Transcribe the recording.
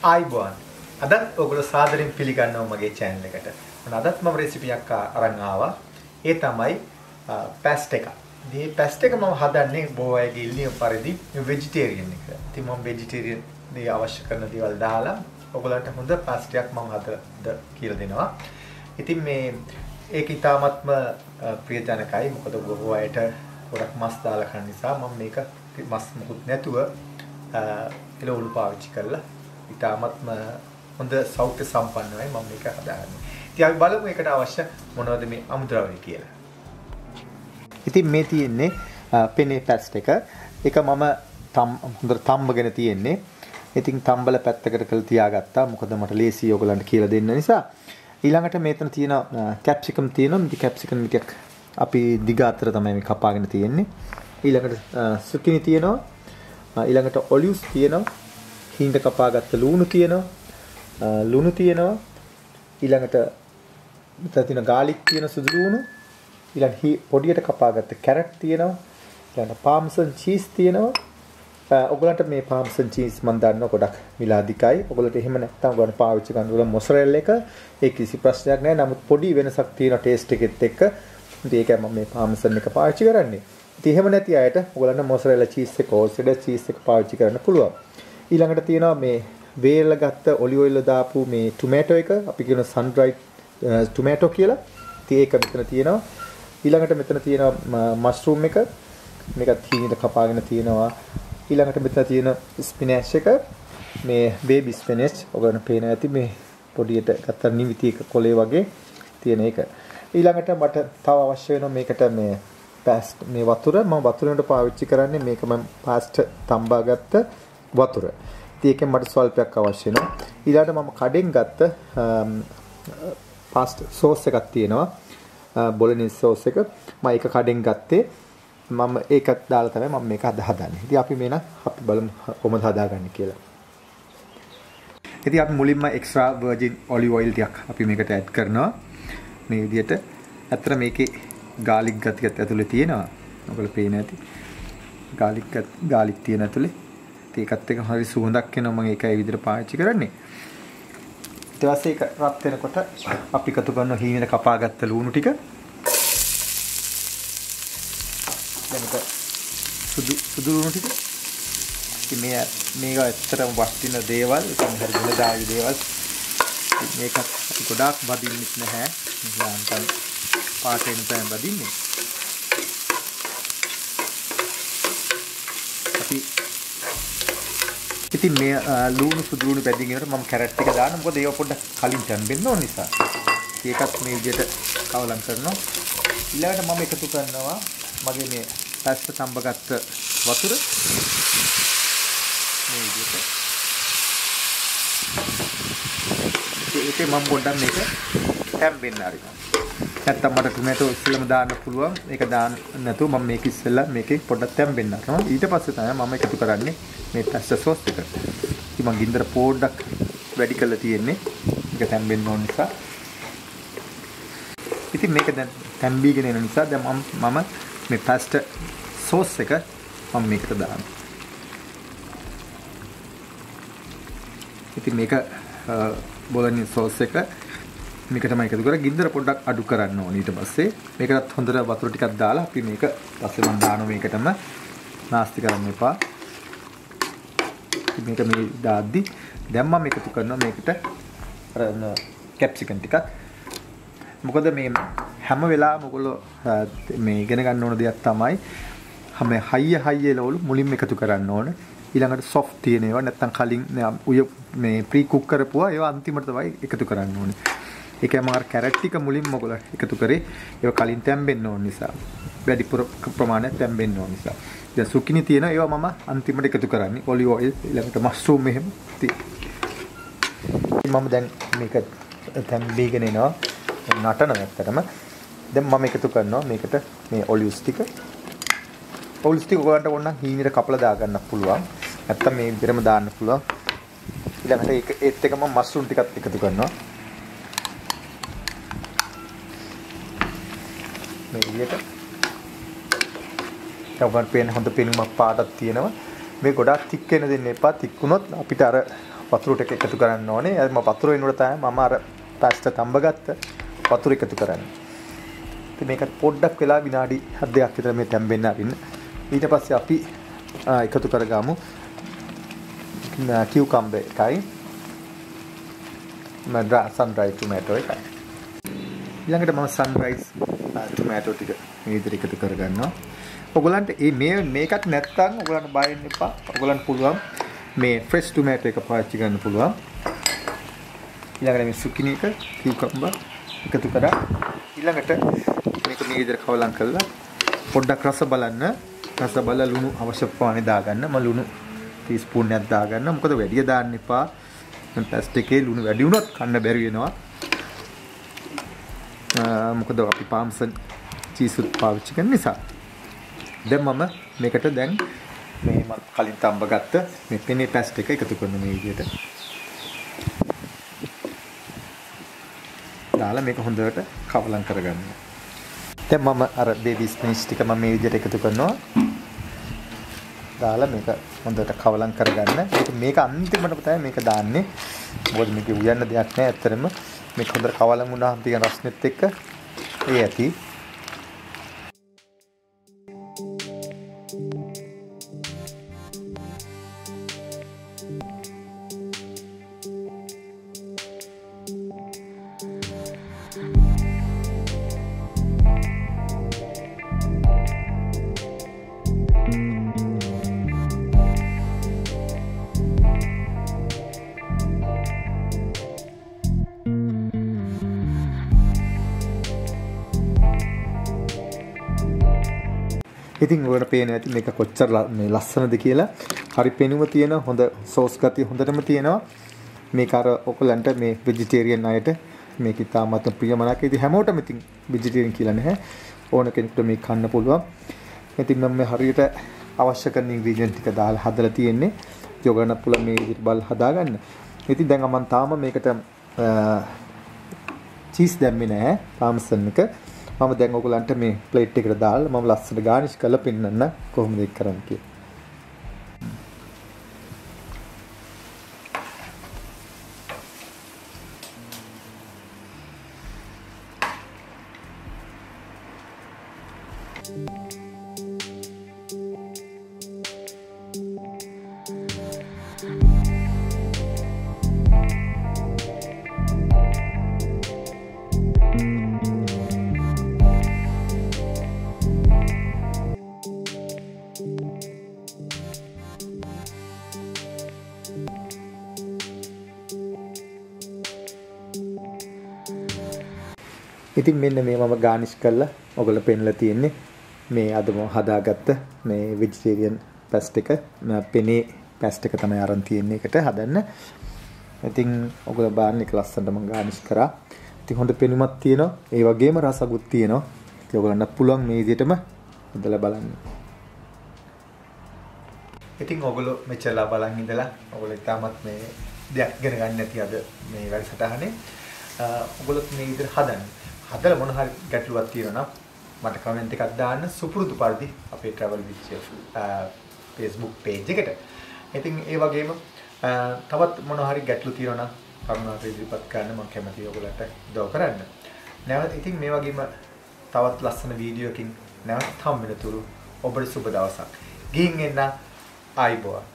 ආයිබෝන් අදත් ඔයගොල්ලෝ සාදරයෙන් පිළිගන්නවා මගේ channel එකට. අදත් මම රෙසිපි එකක් අරන් ආවා. ඒ තමයි පැස්ට් එක. මේ පැස්ට් එක මම හදන්නේ බොහෝ අයගේ ඉල්ලීම පරිදි vegetarian එක. ඉතින් මම vegetarian දේ අවශ්‍ය කරන දේවල් දාලා ඔයගොල්ලන්ට හොඳ පැස්ට් එකක් මම හදලා කියලා දෙනවා. ඉතින් මේ ඒක ඉතාමත්ම ප්‍රියජනකයි. මොකද බොහෝ අයට ගොඩක් මස් දාලා කන නිසා මම මේක මස් මුකුත් නැතුව එළවලු පාවිච්චි කරලා ඉතාමත්ම හොඳ සෞඛ්‍ය සම්පන්නවයි මම මේක හදාගන්නේ. ඉතින් අපි බලමු ඒකට අවශ්‍ය මොනවද මේ අමුද්‍රව්‍ය කියලා. ඉතින් මේ තියෙන්නේ පෙනේ පැස්ට් එක. ඒක මම හොඳට තම්බගෙන තියෙන්නේ. ඉතින් තම්බල පැත්තකට කරලා තියාගත්තා. මොකද මට ලේසි ඔයගලන්ට කියලා දෙන්න නිසා. ඊළඟට මේතන තියෙන කැප්සිකම් තියෙනවා. මේ කැප්සිකම් ටිකක් අපි දිග අතර තමයි මේ කපාගෙන තියෙන්නේ. ඊළඟට සුකිනි තියෙනවා. ඊළඟට ඔලිව්ස් තියෙනවා. හිඳ කපාගත්ත ලුණු තියෙනවා. ලුණු තියෙනවා. ඊළඟට මෙතන තියෙන ගාලික් තියෙන සුදු ලුණු. ඊළඟ පොඩියට කපාගත්ත කැරට් තියෙනවා. ඊළඟ පාර්මසන් චීස් තියෙනවා. ඔයගලන්ට මේ පාර්මසන් චීස් මම දන්නවා ගොඩක් මිලාදිකයි. ඔයගලන්ට එහෙම නැත්නම් ඔයගලන්ට පාවිච්චි කරන්න ඕන මොසරෙල්ලා එක ඒ කිසි ප්‍රශ්නයක් නැහැ. නමුත් පොඩි වෙනසක් තියෙනවා ටේස්ට් එකෙත් එක්ක. ඉතින් ඒකයි මම මේ පාර්මසන් එක පාවිච්චි කරන්නේ. ඉතින් එහෙම නැති අයට ඔයගලන්ට මොසරෙල්ලා චීස් එක ඕසෙඩ චීස් එක පාවිච්චි කරන්න පුළුවන්. ඊළඟට තියෙනවා මේ වේලලා ගත්ත ඔලිව් ඔයිල් දාපු මේ ටොමැටෝ එක අපි කියන sun dried ටොමැටෝ කියලා. ඉතින් ඒක මෙතන තියෙනවා. ඊළඟට මෙතන තියෙනවා මෂ්රූම් එක. මේකත් හීනට කපාගෙන තියෙනවා. ඊළඟට මෙතන තියෙන ස්පිනච් එක. මේ බේබි ස්පිනච්. ඔයගොල්ලෝ පේන ඇති මේ පොඩියට ගත්ත නිවිති එක කොලේ වගේ තියෙන එක. ඊළඟට මට තව අවශ්‍ය වෙනවා මේකට මේ පැස්ට් මේ වතුර. මම වතුර වලට පාවිච්චි කරන්නේ මේක මම පැස්ට් තම්බාගත්ත වතුර. ඉතින් ඒකෙන් මට ස්වල්පයක් අවශ්‍ය වෙනවා. ඊළඟට මම කඩෙන් ගත්ත පාස්ට් සෝස් එකක් තියෙනවා. බොලොනීස් සෝස් එක. මම ඒක කඩෙන් ගත්තේ. මම ඒකත් දාලා තමයි මම මේක හදන්නේ. ඉතින් අපි මේන අපි බලමු කොහොමද හදාගන්නේ කියලා. ඉතින් අපි මුලින්ම එක්ස්ට්‍රා වර්ජින් ඔලිව් ඔයිල් ටිකක් අපි මේකට ඇඩ් කරනවා. මේ විදිහට. අතර මේකේ ගාලික් ගතියත් ඇතුලේ තියෙනවා. ඔයගොල්ලෝ පේන ඇති. ගාලික් තියෙන ඇතුලේ. ඒකත් එක හරි සුවඳක් එනවා. මම ඒකයි ඒ විදිහට පාවිච්චි කරන්නේ. ඊට පස්සේ ඒක රත් වෙනකොට අපි එකතු කරන හීනෙට කපාගත්ත ලුණු ටික. දැන් ඒක සුදු ලුණු ටික. ඉතින් මේක ඇත්තටම වස්තින දේවල්, ඉතින් හරි ගුණදායී දේවල්. මේකත් අපි ගොඩාක් වදින්නෙත් නැහැ. යාන්තම් පාටෙන් තමයි වදින්නේ. අපි ඉතින් මේ ලුණු සුදු ලුණු පැදින් ඉවරට මම කැරට් ටික දානවා. මොකද ඒක පොඩ්ඩක් කලින් තැම්බෙන්න ඕන නිසා. ඒකත් මේ විදිහට කවලම් කරනවා. ඊළඟට මම එකතු කරනවා මගේ මේ පැස්ට් තම්බගත්ත වතුර. මේ විදිහට. ඒකේ මම පොඩ්ඩක් මේක තැම්බෙන්න ආරිනවා. නැත්තම් මට ටොමැටෝ ඉස්සෙල්ලාම දාන්න පුළුවන්. ඒක දාන්න නැතුව මම මේක ඉස්සෙල්ලා මේකේ පොඩ්ඩක් තැම්බෙන්න ආරිනවා. ඊට පස්සේ තමයි මම එකතු කරන්නේ මේ පැස්ට් සෝස් එක. ඉතින් මම ගින්දර පොඩ්ඩක් වැඩි කරලා තියෙන්නේ. ඒක තැම්බෙන්න ඕන නිසා. ඉතින් මේක දැන් තැම්බීගෙන එන නිසා දැන් මම මේ පැස්ට් සෝස් එක මම මේකට දානවා. ඉතින් මේක බොලොනීස් සෝස් එක මේක තමයි එකතු කරලා ගින්දර පොඩ්ඩක් අඩු කරන්න ඕනේ. ඊට පස්සේ මේකටත් හොඳට වතුර ටිකක් දාලා අපි මේක පස්සේ මම දානවා මේකටම නාස්ති කරන්න එපා. මේක මේ දාද්දි දැන් මම එකතු කරනවා මේකට අර කැප්සිකම් ටිකක්. මොකද මේ හැම වෙලාවෙම ඔයගොල්ලෝ මේ ඉගෙන ගන්න ඕන දෙයක් තමයි හැම හයිය එළවලු මුලින්ම එකතු කරන්න ඕන. ඊළඟට සොෆ්ට් තියෙන ඒවා නැත්තම් කලින් මේ ප්‍රී කුක් කරපුවා ඒවා අන්තිමට තමයි එකතු කරන්න ඕනේ. ඒකයි මම අර කැරට් ටික මුලින්ම ඔයගොල්ලෝ එකතු කරේ. ඒවා කලින් තැම්බෙන්න ඕන නිසා. වැඩි ප්‍රමාණයක් තැම්බෙන්න ඕන නිසා. දැන් සුකිනි තියෙන ඒවා මම අන්තිමට එකතු කරන්නේ. ඔලිව් ඔයිල් ඊළඟට මෂ්රූම් එහෙම මම දැන් මේක තැම්බීගෙන එනවා. නටන නැත්තටම දැන් මම එකතු කරනවා මේකට මේ ඔලිව්ස් ටික. ඔලිව්ස් ටික ඔයගලන්ට ඕන නම් හීනෙට කපලා දාගන්න පුළුවන්. නැත්තම් මේ විදිහටම දාන්න පුළුවන්. ඊළඟට ඒත් එක මම මෂ්රූම් ටිකත් එකතු කරනවා. මේ විදිහට. ඔයගලන්ට පේන හොඳ පෙනුමක් පාටක් තියෙනවා. මේ ගොඩාක් තික් වෙන දෙන්න එපා. තික් වුණොත් අපිට අර වතුර ටික එකතු කරන්න ඕනේ. මම වතුර වෙනුවට තමයි මම අර පැස්ටා තඹ ගත්ත වතුර එකතු කරන්නේ. ඉතින් මේකට පොඩ්ඩක් වෙලා විනාඩි 7ක් විතර මේ තැම්බෙන්න අරින්න. ඊට පස්සේ අපි එකතු කරගමු කියුකම්බර් එකයි සන්රයිස් ටොමැටෝ එකයි. ඊළඟට මම සන්රයිස් ටොමැටෝ ටික මේ විදිහට එකතු කරගන්නවා. ඔයගලන්ට මේකට නැත්තම් ඔයගලන්ට බය වෙන්න එපා. ඔයගලන්ට පුළුවන් මේ ෆ්‍රෙෂ් ටොමැටෝ එක පාවිච්චි කරන්න පුළුවන්. ඊළඟට මේ සුකිනි එක කියුකම්බර් එකතු කරා. ඊළඟට මේක මේ විදිහට කවලම් කරලා පොඩ්ඩක් රස බලන්න. රස බලලා ලුණු අවශ්‍ය ප්‍රමාණය දාගන්න. මම ලුණු ටීස්පූන් එකක් දාගන්න. මොකද වැඩි දාන්න එපා. පැස්ටා එකේ ලුණු වැඩි වුණොත් කන්න බැරි වෙනවා. මොකද අපි පාම්සන් චීස් උත් පාවිච්චි කරන නිසා. දැන් මම මේකට දැන් මේ මම කලින් තඹ ගත්ත මේ පෙනේ පැස්ටා එක එකතු කරන මේ විදිහට. දාලා මේක හොඳට කවලම් කරගන්න. දැන් මම අර බේබි ස්පිනිච් ටික මම මේ විදිහට එකතු කරනවා. දාලා මේක හොඳට කවලම් කරගන්න. මේක අන්තිමට තමයි මේක දාන්නේ. මොකද මේක උයන්න දෙයක් නැහැ. ඇත්තටම මේක හොඳට කවලම් වුණාම තියෙන රස්නෙත් එක්ක ඒ ඇති. ඉතින් ඔයාලට පේන ඇති මේක කොච්චර මේ ලස්සනද කියලා. හරි පෙනුම තියෙන හොඳ සෝස් ගතිය හොඳටම තියෙනවා. මේක අර ඔයගලන්ට මේ ভেජිටේරියන් අයට මේක ඉතාමත් ප්‍රියමනාප. ඉතින් හැමෝටම ඉතින් ভেජිටේරියන් කියලා නැහැ. ඕන කෙනෙකුට මේක කන්න පුළුවන්. ඉතින් මම මේ හරියට අවශ්‍ය කරන ඉන්ග්‍රීඩියන්ට් ටික දාලා හදලා තියෙන්නේ. ඉතින් ඔයගලන්ට පුළුවන් මේ විදිහට බලලා හදාගන්න. ඉතින් දැන් මම තාම මේකට චීස් දැම්මේ නැහැ. පාමසන් එක මම දැන් ඔයගලන්ට මේ ප්ලේට් එකට දාලා මම ලස්සනට ගානිෂ් කරලා පෙන්නන්න කොහොමද ඒක කරන්නේ කියලා. ඉතින් මෙන්න මේ මම ගානිෂ් කරලා ඔයගොල්ලෝ පෙන්ලා තියෙන්නේ මේ අද මම හදාගත්ත මේ ভেජිටේරියන් පැස්ටා එක. පෙනේ පැස්ටා එක තමයි අරන් තියෙන්නේ එකට හදන්න. ඉතින් ඔයගොල්ලෝ බලන්න එක ලස්සනට මම ගානිෂ් කරා. ඉතින් හොඳ පෙනුමක් තියෙනවා. ඒ වගේම රසකුත් තියෙනවා. ඉතින් ඔයගොල්ලන්ට පුළුවන් මේ විදිහටම හදලා බලන්න. ඉතින් ඔයගොල්ලෝ මෙච්චරලා බලන් ඉඳලා ඔයගොල්ලෝ ඉතාමත් මේ දෙයක් ඉගෙන ගන්න නැති අද මේ වැඩසටහනේ ඔයගොල්ලෝ මේ විදිහට හදන්න. හදලා මොන හරි ගැටලුවක් තියෙනවා නම් මට කමෙන්ට් එකක් දාන්න සුපුරුදු පරිදි අපේ travel with chef Facebook page එකට. ඉතින් ඒ වගේම තවත් මොන හරි ගැටලු තියෙනවා නම් කරුණාකර ඉදිරිපත් කරන්න මම කැමතියි ඔයගලට උදව් කරන්න. නැවත ඉතින් මේ වගේම තවත් ලස්සන වීඩියෝ එකකින් නැවත හම්බ වෙනතුරු ඔබට සුබ දවසක්. ගිහින් එන්න ආයිබෝවා.